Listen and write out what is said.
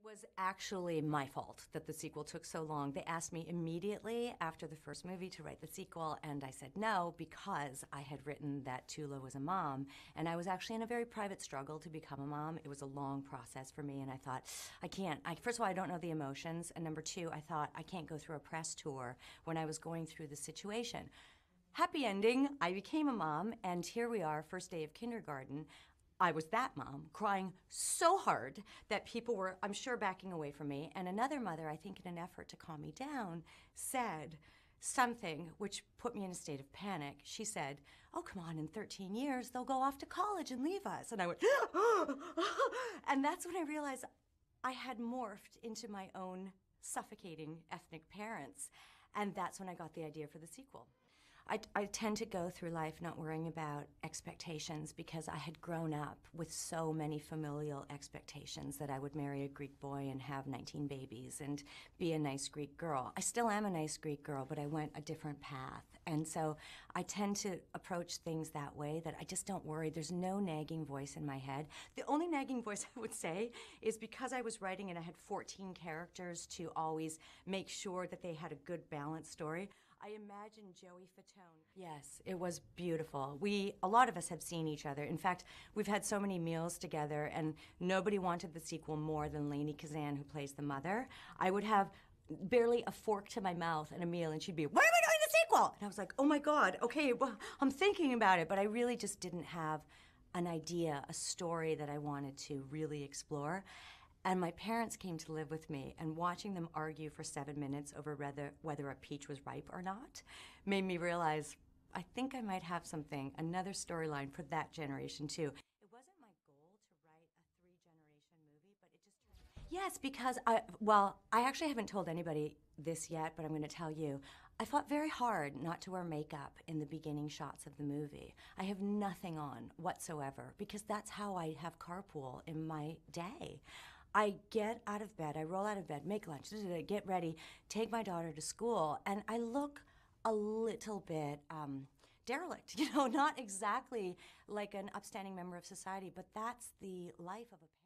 Was actually my fault that the sequel took so long. They asked me immediately after the first movie to write the sequel, and I said no because I had written that Tula was a mom, and I was actually in a very private struggle to become a mom. It was a long process for me, and I thought, I can't. First of all, I don't know the emotions, and number two, I thought, I can't go through a press tour when I was going through the situation. Happy ending, I became a mom, and here we are, first day of kindergarten. I was that mom, crying so hard that people were, I'm sure, backing away from me. And another mother, I think in an effort to calm me down, said something which put me in a state of panic. She said, oh, come on, in 13 years, they'll go off to college and leave us. And I went, and that's when I realized I had morphed into my own suffocating ethnic parents. And that's when I got the idea for the sequel. I tend to go through life not worrying about expectations because I had grown up with so many familial expectations that I would marry a Greek boy and have 19 babies and be a nice Greek girl. I still am a nice Greek girl, but I went a different path. And so I tend to approach things that way, that I just don't worry. There's no nagging voice in my head. The only nagging voice I would say is because I was writing and I had 14 characters to always make sure that they had a good balanced story. I imagine Joey Fatone. Yes, it was beautiful. A lot of us have seen each other. In fact, we've had so many meals together, and nobody wanted the sequel more than Lainey Kazan, who plays the mother. I would have barely a fork to my mouth and a meal, and she'd be, when are we doing the sequel? And I was like, oh my God, okay, well, I'm thinking about it. But I really just didn't have an idea, a story that I wanted to really explore. And my parents came to live with me, and watching them argue for 7 minutes over whether a peach was ripe or not made me realize I think I might have something, another storyline for that generation too. It wasn't my goal to write a 3-generation movie, but it just turned. Yes, because I actually haven't told anybody this yet, but I'm going to tell you. I fought very hard not to wear makeup in the beginning shots of the movie. I have nothing on whatsoever because that's how I have carpool in my day. I get out of bed, I roll out of bed, make lunch, get ready, take my daughter to school, and I look a little bit derelict, not exactly like an upstanding member of society, but that's the life of a parent.